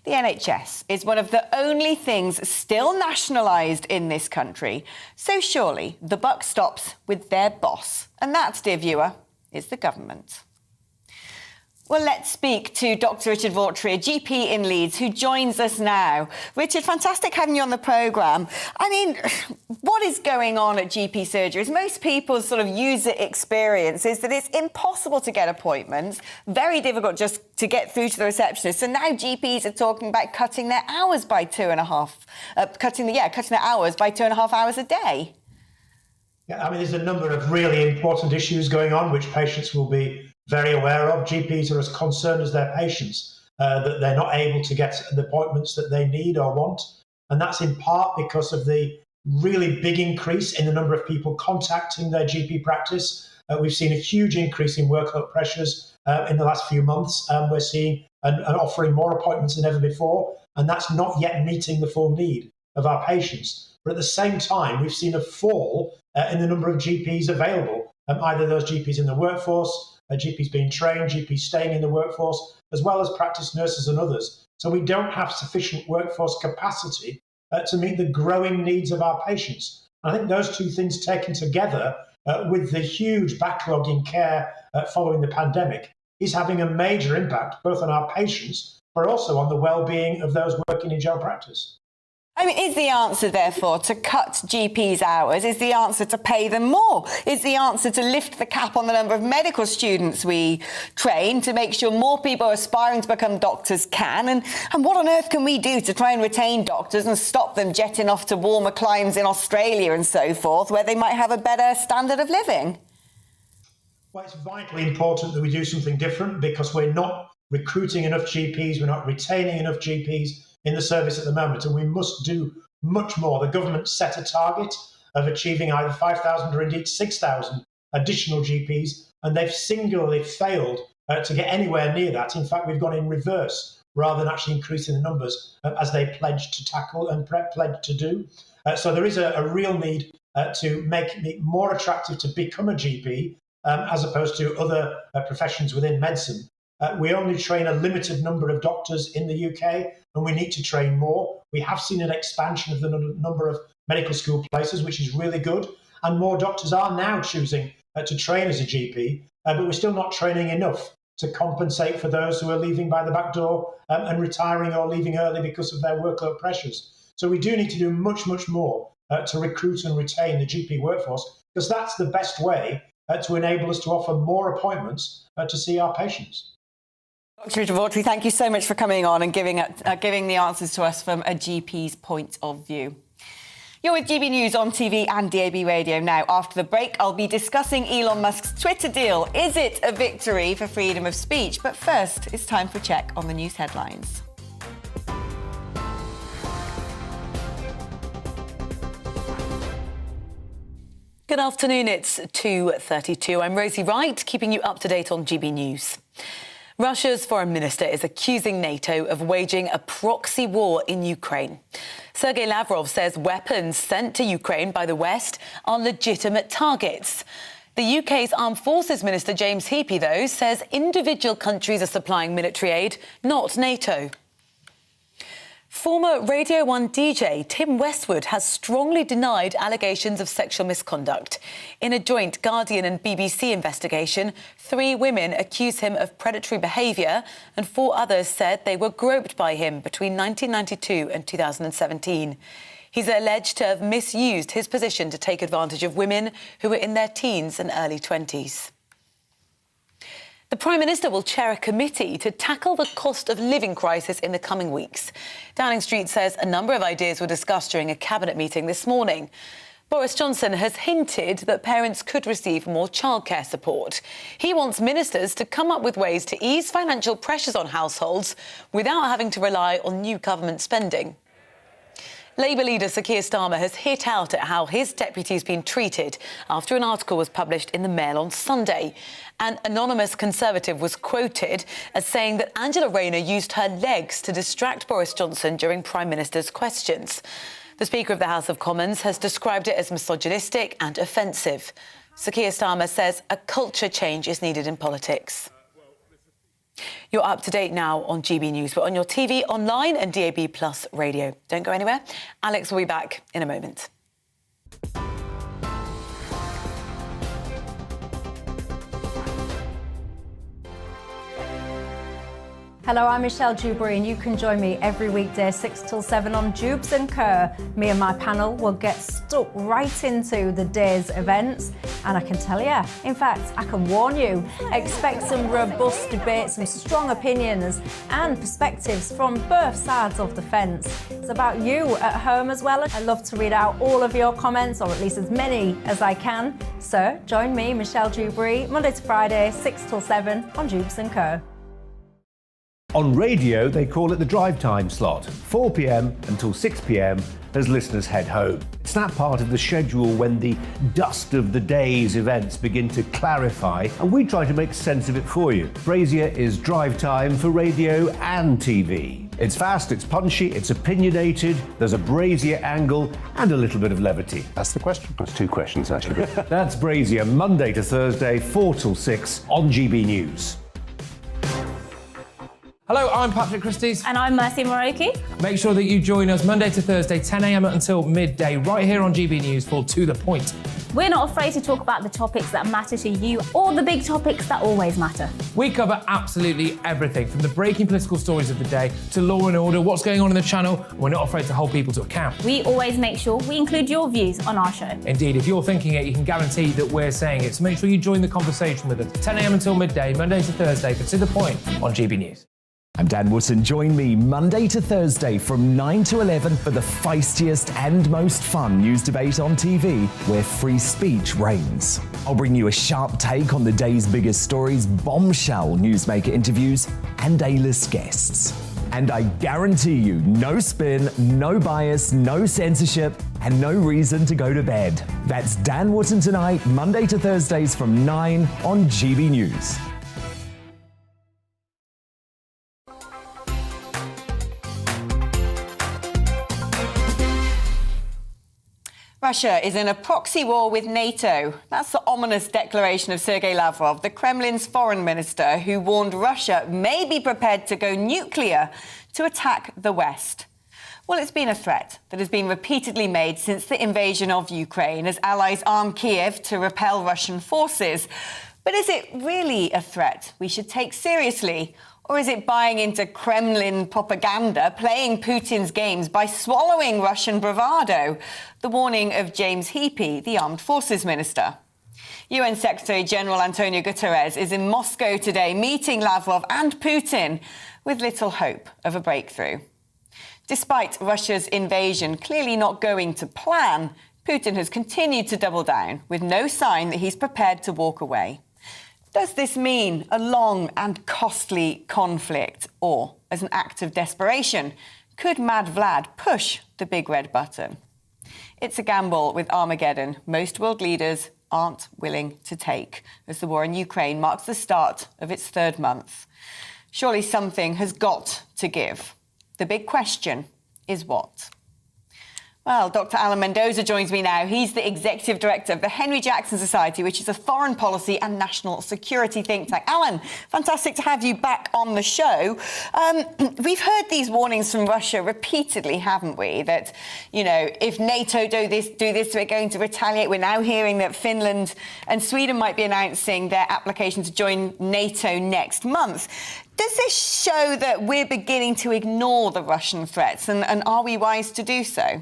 The NHS is one of the only things still nationalised in this country, so surely the buck stops with their boss, and that, dear viewer, is the government. Well, let's speak to Dr. Richard Vaughtry, a GP in Leeds, who joins us now. Richard, fantastic having you on the programme. I mean, what is going on at GP surgeries? Most people's sort of user experience is that it's impossible to get appointments, very difficult just to get through to the receptionist. So now GPs are talking about cutting their hours by cutting their hours by 2.5 hours a day. Yeah, I mean, there's a number of really important issues going on, which patients will be very aware of. GPs are as concerned as their patients that they're not able to get the appointments that they need or want. And that's in part because of the really big increase in the number of people contacting their GP practice. We've seen a huge increase in workload pressures in the last few months. We're seeing and offering more appointments than ever before, and that's not yet meeting the full need of our patients. But at the same time, we've seen a fall in the number of GPs available, either those GPs in the workforce, GPs being trained, GPs staying in the workforce, as well as practice nurses and others. So we don't have sufficient workforce capacity to meet the growing needs of our patients. And I think those two things taken together with the huge backlog in care following the pandemic is having a major impact both on our patients, but also on the well-being of those working in general practice. I mean, is the answer, therefore, to cut GPs' hours? Is the answer to pay them more? Is the answer to lift the cap on the number of medical students we train to make sure more people aspiring to become doctors can? And what on earth can we do to try and retain doctors and stop them jetting off to warmer climes in Australia and so forth, where they might have a better standard of living? Well, it's vitally important that we do something different because we're not recruiting enough GPs, we're not retaining enough GPs in the service at the moment, and we must do much more. The government set a target of achieving either 5,000 or indeed 6,000 additional GPs, and they've singularly failed to get anywhere near that. In fact, we've gone in reverse rather than actually increasing the numbers as they pledged to tackle and pledged to do. So there is a real need to make it more attractive to become a GP as opposed to other professions within medicine. We only train a limited number of doctors in the UK, and we need to train more. We have seen an expansion of the number of medical school places, which is really good, and more doctors are now choosing to train as a GP, but we're still not training enough to compensate for those who are leaving by the back door and retiring or leaving early because of their workload pressures. So we do need to do much, much more to recruit and retain the GP workforce, because that's the best way to enable us to offer more appointments to see our patients. Dr. Richard Vaughtry, thank you so much for coming on and giving the answers to us from a GP's point of view. You're with GB News on TV and DAB Radio now. After the break, I'll be discussing Elon Musk's Twitter deal. Is it a victory for freedom of speech? But first, it's time for a check on the news headlines. Good afternoon, it's 2:32. I'm Rosie Wright, keeping you up to date on GB News. Russia's foreign minister is accusing NATO of waging a proxy war in Ukraine. Sergei Lavrov says weapons sent to Ukraine by the West are legitimate targets. The UK's Armed Forces Minister James Heappey, though, says individual countries are supplying military aid, not NATO. Former Radio 1 DJ Tim Westwood has strongly denied allegations of sexual misconduct. In a joint Guardian and BBC investigation, 3 women accuse him of predatory behaviour and 4 others said they were groped by him between 1992 and 2017. He's alleged to have misused his position to take advantage of women who were in their teens and early 20s. The Prime Minister will chair a committee to tackle the cost of living crisis in the coming weeks. Downing Street says a number of ideas were discussed during a cabinet meeting this morning. Boris Johnson has hinted that parents could receive more childcare support. He wants ministers to come up with ways to ease financial pressures on households without having to rely on new government spending. Labour leader Sir Keir Starmer has hit out at how his deputy's been treated after an article was published in the Mail on Sunday. An anonymous Conservative was quoted as saying that Angela Rayner used her legs to distract Boris Johnson during Prime Minister's questions. The Speaker of the House of Commons has described it as misogynistic and offensive. Sir Keir Starmer says a culture change is needed in politics. You're up to date now on GB News. We're on your TV, online and DAB+ radio. Don't go anywhere. Alex will be back in a moment. Hello, I'm Michelle Dewberry and you can join me every weekday 6 till 7 on Jubes and Kerr. Me and my panel will get stuck right into the day's events, and I can tell you, in fact, I can warn you, expect some robust debates, some strong opinions and perspectives from both sides of the fence. It's about you at home as well. I love to read out all of your comments, or at least as many as I can. So join me, Michelle Dewberry, Monday to Friday, 6 till 7 on Jubes and Kerr. On radio, they call it the drive time slot, 4 p.m. until 6 p.m. as listeners head home. It's that part of the schedule when the dust of the day's events begin to clarify, and we try to make sense of it for you. Brazier is drive time for radio and TV. It's fast, it's punchy, it's opinionated, there's a Brazier angle and a little bit of levity. That's the question. That's two questions, actually. That's Brazier, Monday to Thursday, 4 till 6 on GB News. Hello, I'm Patrick Christie's. And I'm Mercy Moroki. Make sure that you join us Monday to Thursday, 10 a.m. until midday, right here on GB News for To The Point. We're not afraid to talk about the topics that matter to you, or the big topics that always matter. We cover absolutely everything, from the breaking political stories of the day to law and order, what's going on in the channel. We're not afraid to hold people to account. We always make sure we include your views on our show. Indeed, if you're thinking it, you can guarantee that we're saying it. So make sure you join the conversation with us, 10 a.m. until midday, Monday to Thursday, for To The Point on GB News. I'm Dan Wootton. Join me Monday to Thursday from 9 to 11 for the feistiest and most fun news debate on TV, where free speech reigns. I'll bring you a sharp take on the day's biggest stories, bombshell newsmaker interviews, and A-list guests. And I guarantee you, no spin, no bias, no censorship, and no reason to go to bed. That's Dan Wootton tonight, Monday to Thursdays from 9 on GB News. Russia is in a proxy war with NATO. That's the ominous declaration of Sergei Lavrov, the Kremlin's foreign minister, who warned Russia may be prepared to go nuclear to attack the West. Well, it's been a threat that has been repeatedly made since the invasion of Ukraine, as allies arm Kiev to repel Russian forces. But is it really a threat we should take seriously? Or is it buying into Kremlin propaganda, playing Putin's games by swallowing Russian bravado? The warning of James Heapy, the Armed Forces Minister. UN Secretary-General Antonio Guterres is in Moscow today, meeting Lavrov and Putin with little hope of a breakthrough. Despite Russia's invasion clearly not going to plan, Putin has continued to double down, with no sign that he's prepared to walk away. Does this mean a long and costly conflict? Or, as an act of desperation, could Mad Vlad push the big red button? It's a gamble with Armageddon most world leaders aren't willing to take, as the war in Ukraine marks the start of its third month. Surely something has got to give. The big question is what? Well, Dr. Alan Mendoza joins me now. He's the Executive Director of the Henry Jackson Society, which is a foreign policy and national security think tank. Alan, fantastic to have you back on the show. We've heard these warnings from Russia repeatedly, haven't we? That, you know, if NATO do this, we're going to retaliate. We're now hearing that Finland and Sweden might be announcing their application to join NATO next month. Does this show that we're beginning to ignore the Russian threats, and are we wise to do so?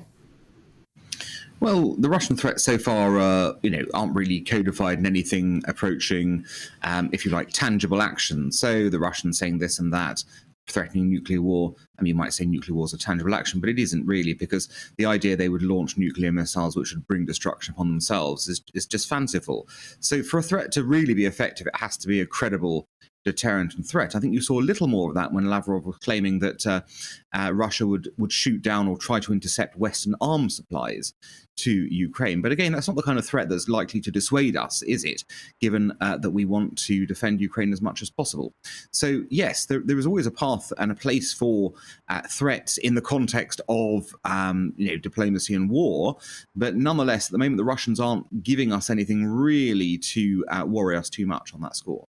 Well, the Russian threats so far, aren't really codified in anything approaching, if you like, tangible action. So the Russians saying this and that, threatening nuclear war. I mean, you might say nuclear war is a tangible action, but it isn't really, because the idea they would launch nuclear missiles which would bring destruction upon themselves is just fanciful. So for a threat to really be effective, it has to be a credible deterrent and threat. I think you saw a little more of that when Lavrov was claiming that Russia would shoot down or try to intercept Western arms supplies to Ukraine. But again, that's not the kind of threat that's likely to dissuade us, is it? Given that we want to defend Ukraine as much as possible. So yes, there is always a path and a place for threats in the context of diplomacy and war. But nonetheless, at the moment, the Russians aren't giving us anything really to worry us too much on that score.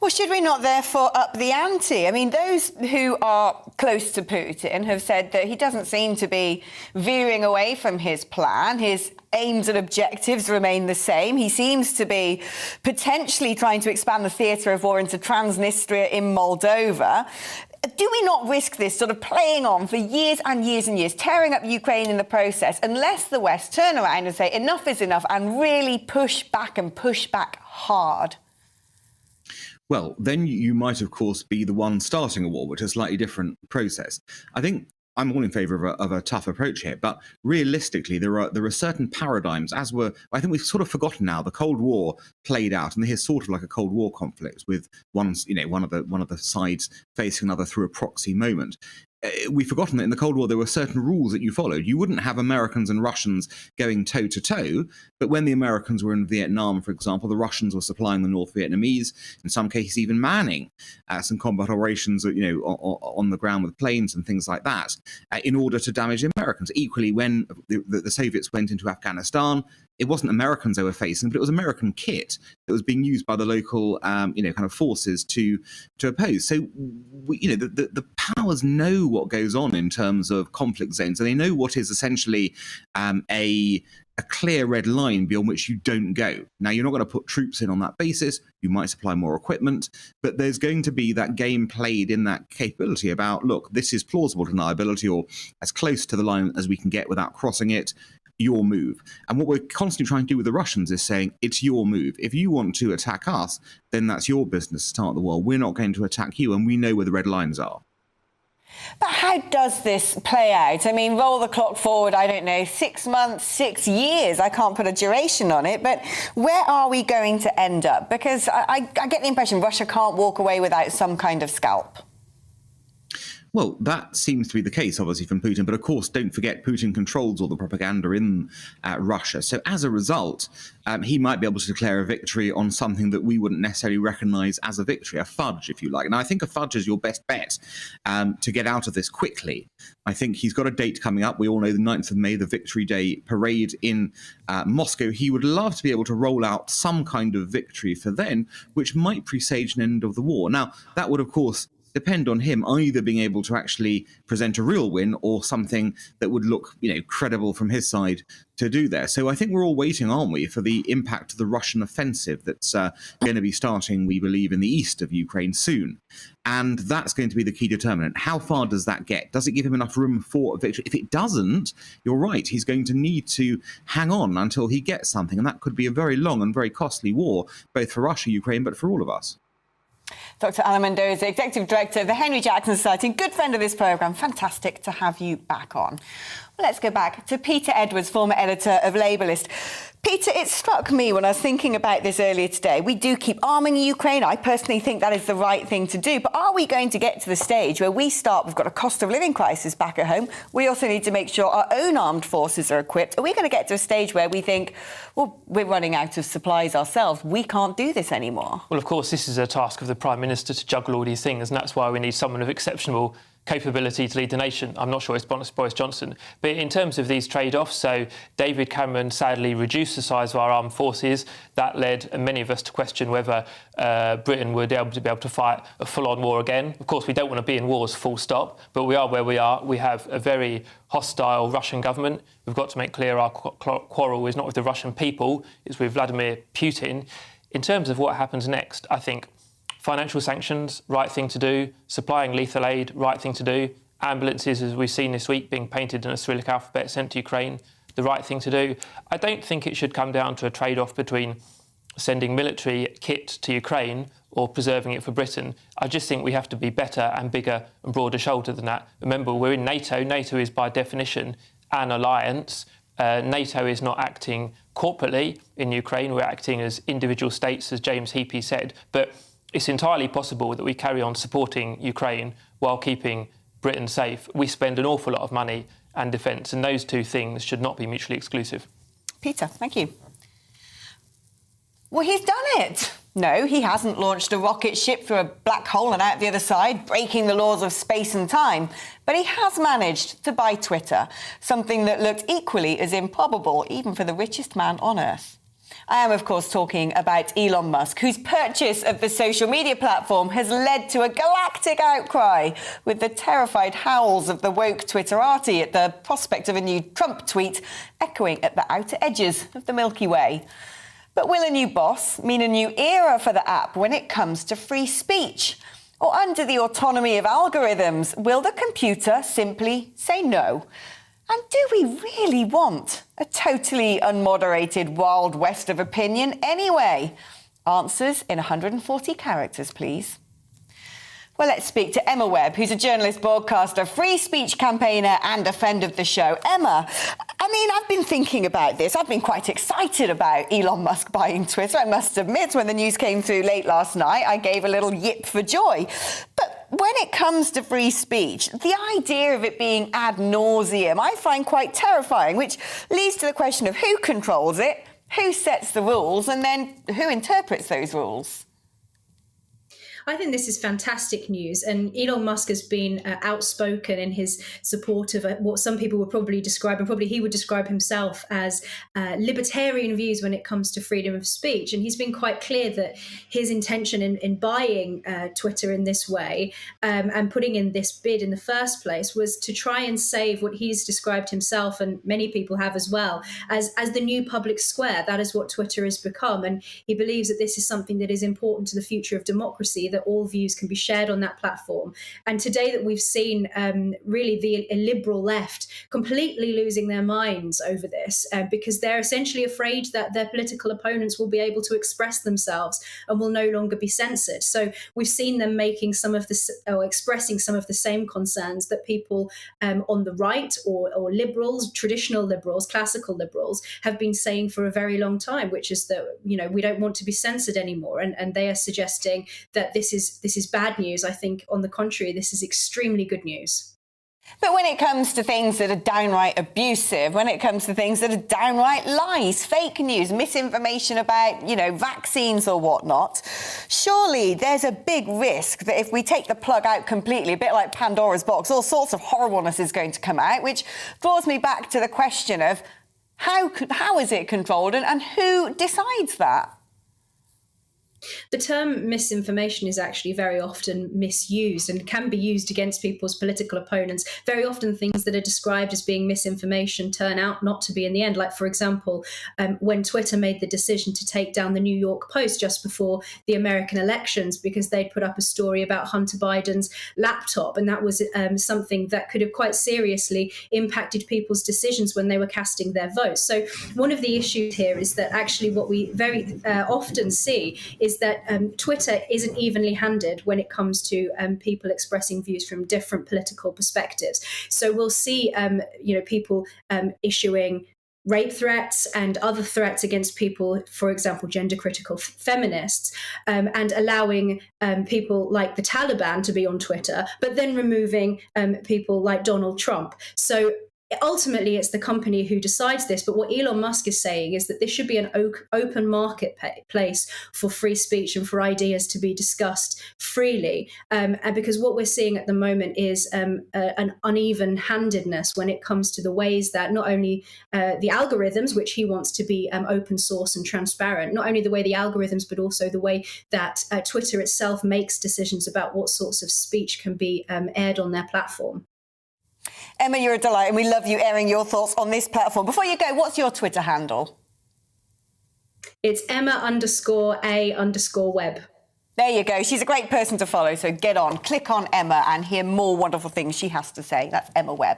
Well, should we not therefore up the ante? I mean, those who are close to Putin have said that he doesn't seem to be veering away from his plan. His aims and objectives remain the same. He seems to be potentially trying to expand the theatre of war into Transnistria in Moldova. Do we not risk this sort of playing on for years and years and years, tearing up Ukraine in the process, unless the West turn around and say enough is enough and really push back hard? Well, then you might, of course, be the one starting a war, which is a slightly different process. I think I'm all in favour of a tough approach here, but realistically, there are certain paradigms, I think we've sort of forgotten now. The Cold War played out, and here's sort of like a Cold War conflict with one of the sides facing another through a proxy moment. We've forgotten that in the Cold War there were certain rules that you followed. You wouldn't have Americans and Russians going toe to toe, but when the Americans were in Vietnam, for example, the Russians were supplying the North Vietnamese, in some cases even manning some combat operations, on the ground with planes and things like that, in order to damage the Americans. Equally, when the Soviets went into Afghanistan, it wasn't Americans they were facing, but it was American kit that was being used by the local, kind of forces to oppose. So, the powers know what goes on in terms of conflict zones, and they know what is essentially a clear red line beyond which you don't go. Now, you're not going to put troops in on that basis. You might supply more equipment, but there's going to be that game played in that capability about, look, this is plausible deniability, or as close to the line as we can get without crossing it. Your move. And what we're constantly trying to do with the Russians is saying, it's your move. If you want to attack us, then that's your business to start the war. We're not going to attack you, and we know where the red lines are. But how does this play out? I mean, roll the clock forward, 6 months, 6 years. I can't put a duration on it, but where are we going to end up? Because I get the impression Russia can't walk away without some kind of scalp. Well, that seems to be the case, obviously, from Putin. But of course, don't forget, Putin controls all the propaganda in Russia. So as a result, he might be able to declare a victory on something that we wouldn't necessarily recognise as a victory, a fudge, if you like. Now, I think a fudge is your best bet to get out of this quickly. I think he's got a date coming up. We all know the 9th of May, the Victory Day parade in Moscow. He would love to be able to roll out some kind of victory for then, which might presage an end of the war. Now, that would, of course, depend on him either being able to actually present a real win or something that would look, credible from his side to do there. So I think we're all waiting, aren't we, for the impact of the Russian offensive that's going to be starting, we believe, in the east of Ukraine soon. And that's going to be the key determinant. How far does that get? Does it give him enough room for a victory? If it doesn't, you're right, he's going to need to hang on until he gets something. And that could be a very long and very costly war, both for Russia, Ukraine, but for all of us. Dr. Alan Mendoza, Executive Director of the Henry Jackson Society, good friend of this programme. Fantastic to have you back on. Well, let's go back to Peter Edwards, former editor of Labourist. Peter, it struck me when I was thinking about this earlier today. We do keep arming Ukraine. I personally think that is the right thing to do. But are we going to get to the stage where we've got a cost of living crisis back at home? We also need to make sure our own armed forces are equipped. Are we going to get to a stage where we think, well, we're running out of supplies ourselves? We can't do this anymore. Well, of course, this is a task of the Prime Minister to juggle all these things, and that's why we need someone of exceptional capability to lead the nation. I'm not sure it's Boris Johnson. But in terms of these trade-offs, so David Cameron sadly reduced the size of our armed forces. That led many of us to question whether Britain would be able to fight a full-on war again. Of course, we don't want to be in wars, full stop, but we are where we are. We have a very hostile Russian government. We've got to make clear our quarrel is not with the Russian people, it's with Vladimir Putin. In terms of what happens next, I think financial sanctions, right thing to do. Supplying lethal aid, right thing to do. Ambulances, as we've seen this week, being painted in a Cyrillic alphabet sent to Ukraine, the right thing to do. I don't think it should come down to a trade-off between sending military kit to Ukraine or preserving it for Britain. I just think we have to be better and bigger and broader shouldered than that. Remember, we're in NATO. NATO is, by definition, an alliance. NATO is not acting corporately in Ukraine. We're acting as individual states, as James Heapy said. But it's entirely possible that we carry on supporting Ukraine while keeping Britain safe. We spend an awful lot of money and defence, and those two things should not be mutually exclusive. Peter, thank you. Well, he's done it. No, he hasn't launched a rocket ship through a black hole and out the other side, breaking the laws of space and time. But he has managed to buy Twitter, something that looked equally as improbable, even for the richest man on Earth. I am, of course, talking about Elon Musk, whose purchase of the social media platform has led to a galactic outcry, with the terrified howls of the woke Twitterati at the prospect of a new Trump tweet echoing at the outer edges of the Milky Way. But will a new boss mean a new era for the app when it comes to free speech? Or under the autonomy of algorithms, will the computer simply say no? And do we really want a totally unmoderated Wild West of opinion anyway? Answers in 140 characters, please. Well, let's speak to Emma Webb, who's a journalist, broadcaster, free speech campaigner and a friend of the show. Emma, I mean, I've been thinking about this. I've been quite excited about Elon Musk buying Twitter. I must admit, when the news came through late last night, I gave a little yip for joy. But when it comes to free speech, the idea of it being ad nauseum, I find quite terrifying, which leads to the question of who controls it, who sets the rules, and then who interprets those rules. I think this is fantastic news, and Elon Musk has been outspoken in his support of what some people would probably describe, and probably he would describe himself as libertarian views when it comes to freedom of speech. And he's been quite clear that his intention in buying Twitter in this way and putting in this bid in the first place was to try and save what he's described himself, and many people have as well, as the new public square. That is what Twitter has become, and he believes that this is something that is important to the future of democracy, that all views can be shared on that platform. And today that we've seen really the liberal left completely losing their minds over this because they're essentially afraid that their political opponents will be able to express themselves and will no longer be censored. So we've seen them making some of the, or expressing some of the same concerns that people on the right or liberals, traditional liberals, classical liberals have been saying for a very long time, which is that, you know, we don't want to be censored anymore. And they are suggesting that this is bad news. I think, on the contrary, this is extremely good news. But when it comes to things that are downright abusive, when it comes to things that are downright lies, fake news, misinformation about, you know, vaccines or whatnot, surely there's a big risk that if we take the plug out completely, a bit like Pandora's box, all sorts of horribleness is going to come out, which draws me back to the question of how is it controlled and who decides that? The term misinformation is actually very often misused and can be used against people's political opponents. Very often things that are described as being misinformation turn out not to be in the end. Like, for example, when Twitter made the decision to take down the New York Post just before the American elections because they'd put up a story about Hunter Biden's laptop. And that was something that could have quite seriously impacted people's decisions when they were casting their votes. So one of the issues here is that actually what we very often see is that Twitter isn't evenly handed when it comes to people expressing views from different political perspectives. So we'll see, people issuing rape threats and other threats against people, for example, gender-critical feminists, and allowing people like the Taliban to be on Twitter, but then removing people like Donald Trump. So ultimately, it's the company who decides this. But what Elon Musk is saying is that this should be an open marketplace for free speech and for ideas to be discussed freely. And because what we're seeing at the moment is an uneven-handedness when it comes to the ways that not only the algorithms, which he wants to be open source and transparent, not only the way the algorithms, but also the way that Twitter itself makes decisions about what sorts of speech can be aired on their platform. Emma, you're a delight, and we love you airing your thoughts on this platform. Before you go, what's your Twitter handle? It's Emma_A_Webb. There you go. She's a great person to follow, so get on. Click on Emma and hear more wonderful things she has to say. That's Emma Webb.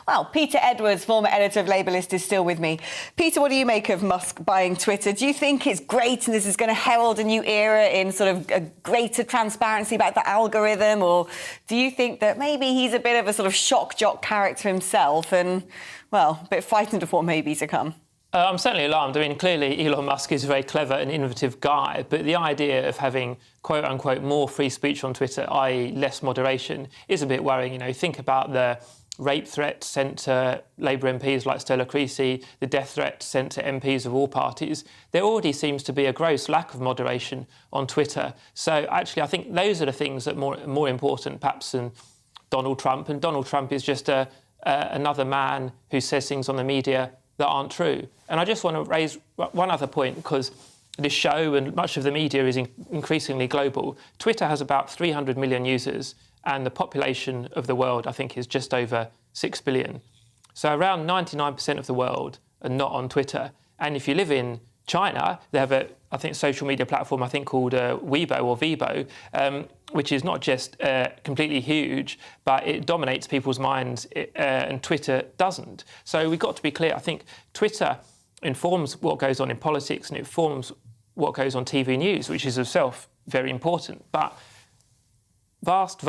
Well, Peter Edwards, former editor of Labourlist, is still with me. Peter, what do you make of Musk buying Twitter? Do you think it's great and this is going to herald a new era in sort of a greater transparency about the algorithm? Or do you think that maybe he's a bit of a sort of shock jock character himself and, well, a bit frightened of what may be to come? I'm certainly alarmed. I mean, clearly Elon Musk is a very clever and innovative guy, but the idea of having, quote unquote, more free speech on Twitter, i.e. less moderation, is a bit worrying. You know, think about the rape threats sent to Labour MPs like Stella Creasy, the death threats sent to MPs of all parties. There already seems to be a gross lack of moderation on Twitter. So actually, I think those are the things that are more important, perhaps, than Donald Trump. And Donald Trump is just another man who says things on the media that aren't true. And I just want to raise one other point, because this show and much of the media is increasingly global. Twitter has about 300 million users, and the population of the world, I think, is just over 6 billion. So around 99% of the world are not on Twitter. And if you live in China, they have a, I think, social media platform, I think, called Weibo or Weibo, which is not just completely huge, but it dominates people's minds, and Twitter doesn't. So we've got to be clear. I think Twitter informs what goes on in politics, and it informs what goes on TV news, which is itself very important. But vast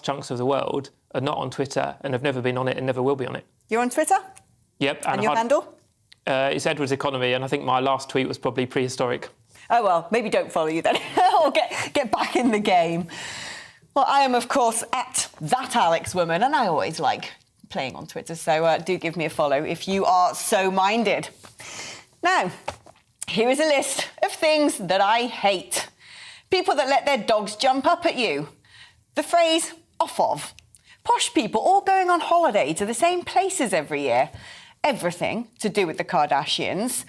chunks of the world are not on Twitter and have never been on it and never will be on it. You're on Twitter? Yep. And your handle? It's Edward's Economy, and I think my last tweet was probably prehistoric. Oh, well, maybe don't follow you then, or get back in the game. Well, I am, of course, at that Alex Woman, and I always like playing on Twitter, so do give me a follow if you are so minded. Now, here is a list of things that I hate. People that let their dogs jump up at you. The phrase, off of. Posh people all going on holiday to the same places every year. Everything to do with the Kardashians.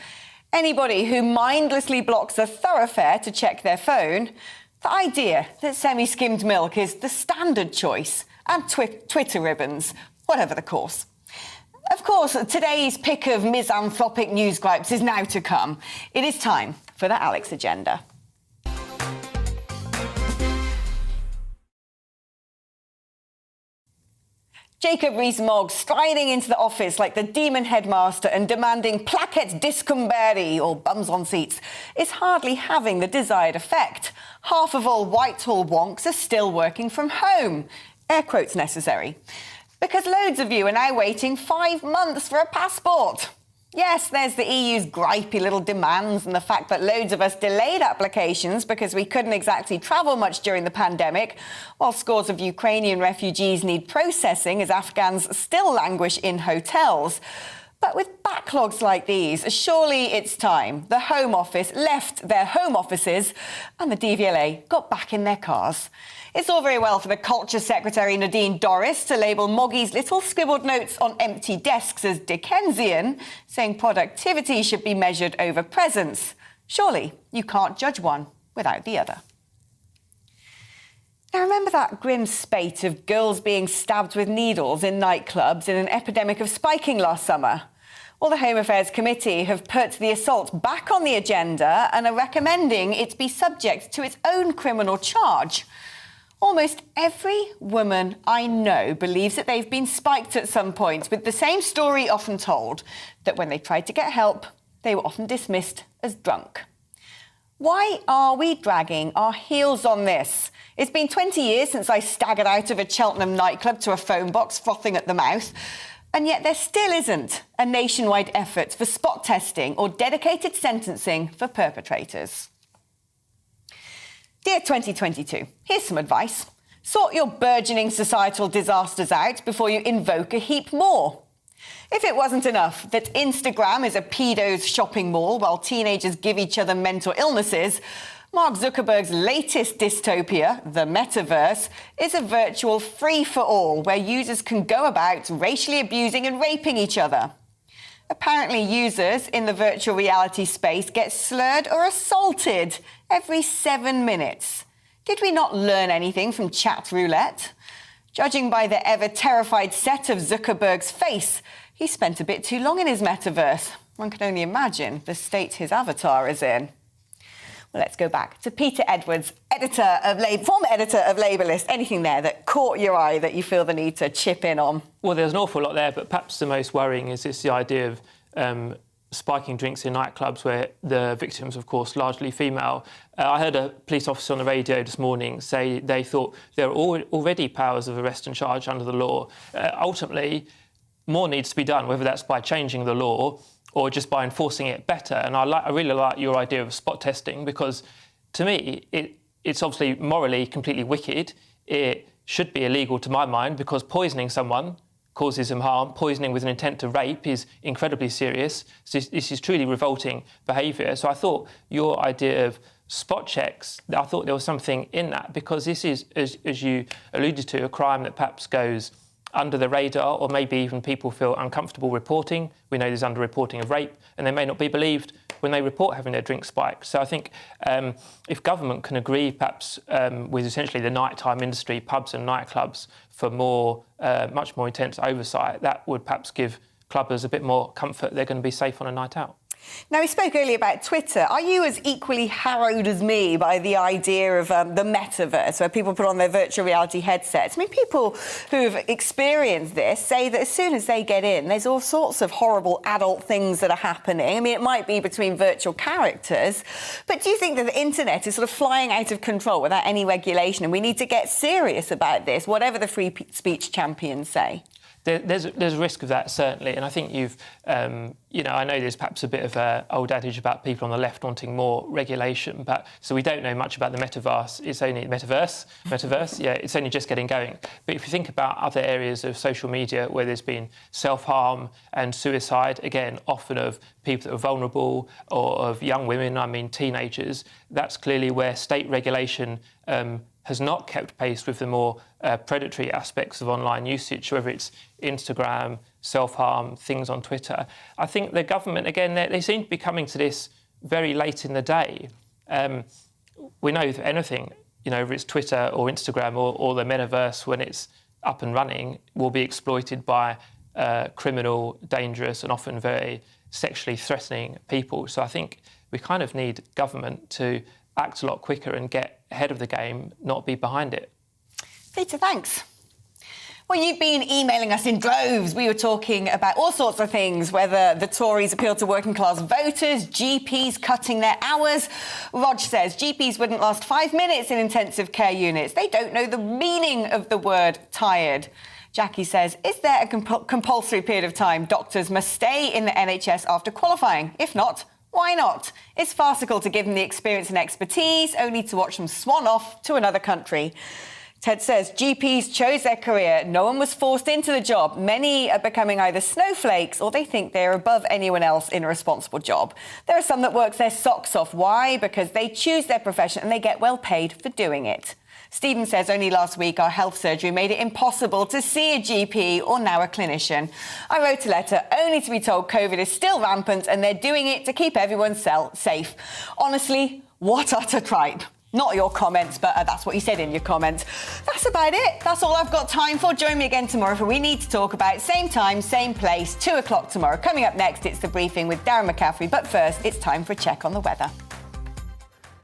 Anybody who mindlessly blocks a thoroughfare to check their phone. The idea that semi-skimmed milk is the standard choice. And Twitter ribbons, whatever the course. Of course, today's pick of misanthropic news gripes is now to come. It is time for the Alex Agenda. Jacob Rees-Mogg striding into the office like the demon headmaster and demanding plaquettes discumbere, or bums on seats, is hardly having the desired effect. Half of all Whitehall wonks are still working from home. Air quotes necessary. Because loads of you are now waiting 5 months for a passport. Yes, there's the EU's gripey little demands and the fact that loads of us delayed applications because we couldn't exactly travel much during the pandemic, while scores of Ukrainian refugees need processing as Afghans still languish in hotels. But with backlogs like these, surely it's time the Home Office left their home offices and the DVLA got back in their cars. It's all very well for the Culture Secretary Nadine Dorries to label Moggy's little scribbled notes on empty desks as Dickensian, saying productivity should be measured over presence. Surely you can't judge one without the other. Now, remember that grim spate of girls being stabbed with needles in nightclubs in an epidemic of spiking last summer? Well, the Home Affairs Committee have put the assault back on the agenda and are recommending it be subject to its own criminal charge. Almost every woman I know believes that they've been spiked at some point, with the same story often told, that when they tried to get help, they were often dismissed as drunk. Why are we dragging our heels on this? It's been 20 years since I staggered out of a Cheltenham nightclub to a phone box frothing at the mouth, and yet there still isn't a nationwide effort for spot testing or dedicated sentencing for perpetrators. Dear 2022, here's some advice. Sort your burgeoning societal disasters out before you invoke a heap more. If it wasn't enough that Instagram is a pedo's shopping mall while teenagers give each other mental illnesses, Mark Zuckerberg's latest dystopia, the metaverse, is a virtual free-for-all where users can go about racially abusing and raping each other. Apparently, users in the virtual reality space get slurred or assaulted every 7 minutes. Did we not learn anything from chat roulette? Judging by the ever-terrified set of Zuckerberg's face, he spent a bit too long in his metaverse. One can only imagine the state his avatar is in. Well, let's go back to Peter Edwards, former editor of Labour List. Anything there that caught your eye that you feel the need to chip in on? Well, there's an awful lot there, but perhaps the most worrying is the idea of spiking drinks in nightclubs where the victims, of course, largely female. I heard a police officer on the radio this morning say they thought there are already powers of arrest and charge under the law. Ultimately, more needs to be done, whether that's by changing the law or just by enforcing it better. And I really like your idea of spot testing, because to me, it's obviously morally completely wicked. It should be illegal to my mind, because poisoning someone causes them harm. Poisoning with an intent to rape is incredibly serious. So this is truly revolting behaviour. So I thought your idea of spot checks, I thought there was something in that, because this is, as you alluded to, a crime that perhaps goes under the radar, or maybe even people feel uncomfortable reporting. We know there's under-reporting of rape, and they may not be believed when they report having their drink spiked. So I think if government can agree perhaps with essentially the nighttime industry, pubs and nightclubs, for much more intense oversight, that would perhaps give clubbers a bit more comfort they're going to be safe on a night out. Now, we spoke earlier about Twitter. Are you as equally harrowed as me by the idea of the metaverse, where people put on their virtual reality headsets? I mean, people who've experienced this say that as soon as they get in, there's all sorts of horrible adult things that are happening. I mean, it might be between virtual characters, but do you think that the internet is sort of flying out of control without any regulation, and we need to get serious about this, whatever the free speech champions say? There's a risk of that, certainly, and I think you've, I know there's perhaps a bit of an old adage about people on the left wanting more regulation, but so we don't know much about the metaverse. It's only metaverse, yeah, it's only just getting going. But if you think about other areas of social media where there's been self-harm and suicide, again, often of people that are vulnerable or of young women, I mean teenagers, that's clearly where state regulation has not kept pace with the more predatory aspects of online usage, whether it's Instagram, self-harm, things on Twitter. I think the government, again, they seem to be coming to this very late in the day. We know that anything, whether it's Twitter or Instagram or the metaverse, when it's up and running, will be exploited by criminal, dangerous and often very sexually threatening people. So I think we kind of need government to act a lot quicker and get ahead of the game, not be behind it. Peter, thanks. Well, you've been emailing us in droves. We were talking about all sorts of things, whether the Tories appeal to working class voters, GPs cutting their hours. Rog says GPs wouldn't last 5 minutes in intensive care units. They don't know the meaning of the word tired. Jackie says, is there a compulsory period of time doctors must stay in the NHS after qualifying? If not, why not? It's farcical to give them the experience and expertise, only to watch them swan off to another country. Ted says, GPs chose their career. No one was forced into the job. Many are becoming either snowflakes or they think they're above anyone else in a responsible job. There are some that work their socks off. Why? Because they choose their profession and they get well paid for doing it. Stephen says, only last week our health surgery made it impossible to see a GP or now a clinician. I wrote a letter only to be told COVID is still rampant and they're doing it to keep everyone safe. Honestly, what utter tripe. Not your comments, but that's what you said in your comments. That's about it. That's all I've got time for. Join me again tomorrow for We Need to Talk About. Same time, same place, 2 o'clock tomorrow. Coming up next, it's The Briefing with Darren McCaffrey. But first, it's time for a check on the weather.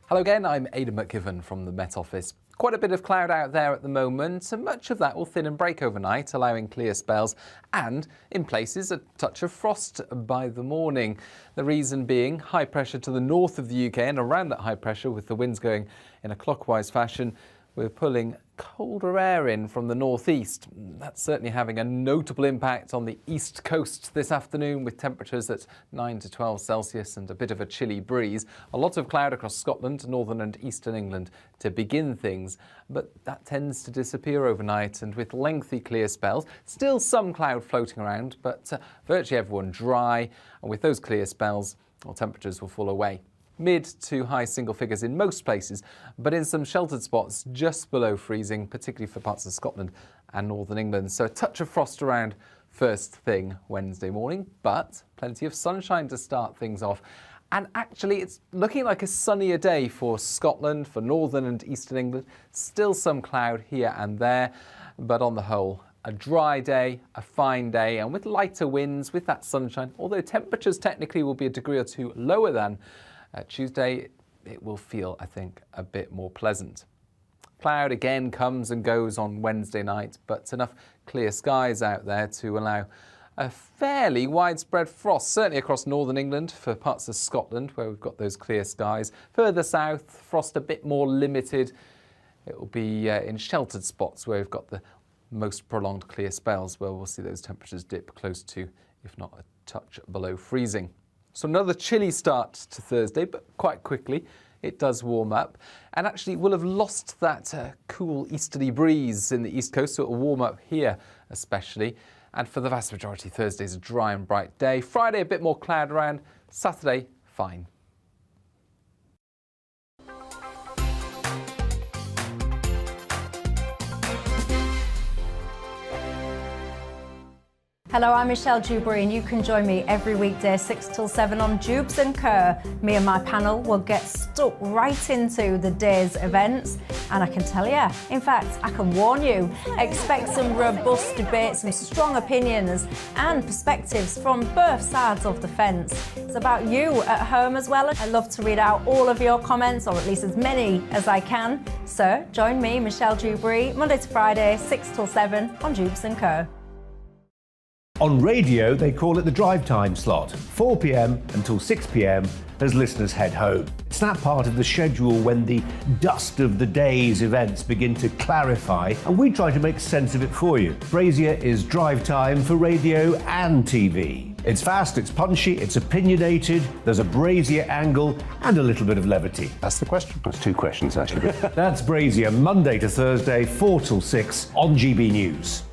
Hello again, I'm Aidan McGivern from the Met Office. Quite a bit of cloud out there at the moment, and much of that will thin and break overnight, allowing clear spells and, in places, a touch of frost by the morning. The reason being high pressure to the north of the UK, and around that high pressure, with the winds going in a clockwise fashion, we're pulling colder air in from the northeast. That's certainly having a notable impact on the east coast this afternoon, with temperatures at 9 to 12 Celsius and a bit of a chilly breeze. A lot of cloud across Scotland, northern and eastern England to begin things, but that tends to disappear overnight, and with lengthy clear spells, still some cloud floating around, but virtually everyone dry, and with those clear spells, temperatures will fall away. Mid to high single figures in most places, but in some sheltered spots just below freezing, particularly for parts of Scotland and northern England. So a touch of frost around first thing Wednesday morning, but plenty of sunshine to start things off. And actually, it's looking like a sunnier day for Scotland, for northern and eastern England. Still some cloud here and there, but on the whole, a dry day, a fine day, and with lighter winds, with that sunshine, although temperatures technically will be a degree or two lower than Tuesday, it will feel, I think, a bit more pleasant. Cloud again comes and goes on Wednesday night, but enough clear skies out there to allow a fairly widespread frost, certainly across northern England for parts of Scotland where we've got those clear skies. Further south, frost a bit more limited. It will be in sheltered spots where we've got the most prolonged clear spells, where we'll see those temperatures dip close to, if not touch below freezing. So another chilly start to Thursday, but quite quickly it does warm up. And actually we'll have lost that cool easterly breeze in the east coast, so it'll warm up here especially. And for the vast majority, Thursday's a dry and bright day. Friday, a bit more cloud around. Saturday, fine. Hello, I'm Michelle Dewberry and you can join me every weekday 6 till 7 on Jubes and Kerr. Me and my panel will get stuck right into the day's events, and I can tell you, in fact, I can warn you, expect some robust debate, some strong opinions and perspectives from both sides of the fence. It's about you at home as well. I love to read out all of your comments, or at least as many as I can. So join me, Michelle Dewberry, Monday to Friday, 6 till 7 on Jubes and Kerr. On radio, they call it the drive time slot, 4 p.m. until 6 p.m. as listeners head home. It's that part of the schedule when the dust of the day's events begin to clarify, and we try to make sense of it for you. Brazier is drive time for radio and TV. It's fast, it's punchy, it's opinionated, there's a Brazier angle and a little bit of levity. That's the question. That's two questions, actually. That's Brazier, Monday to Thursday, 4 till 6 on GB News.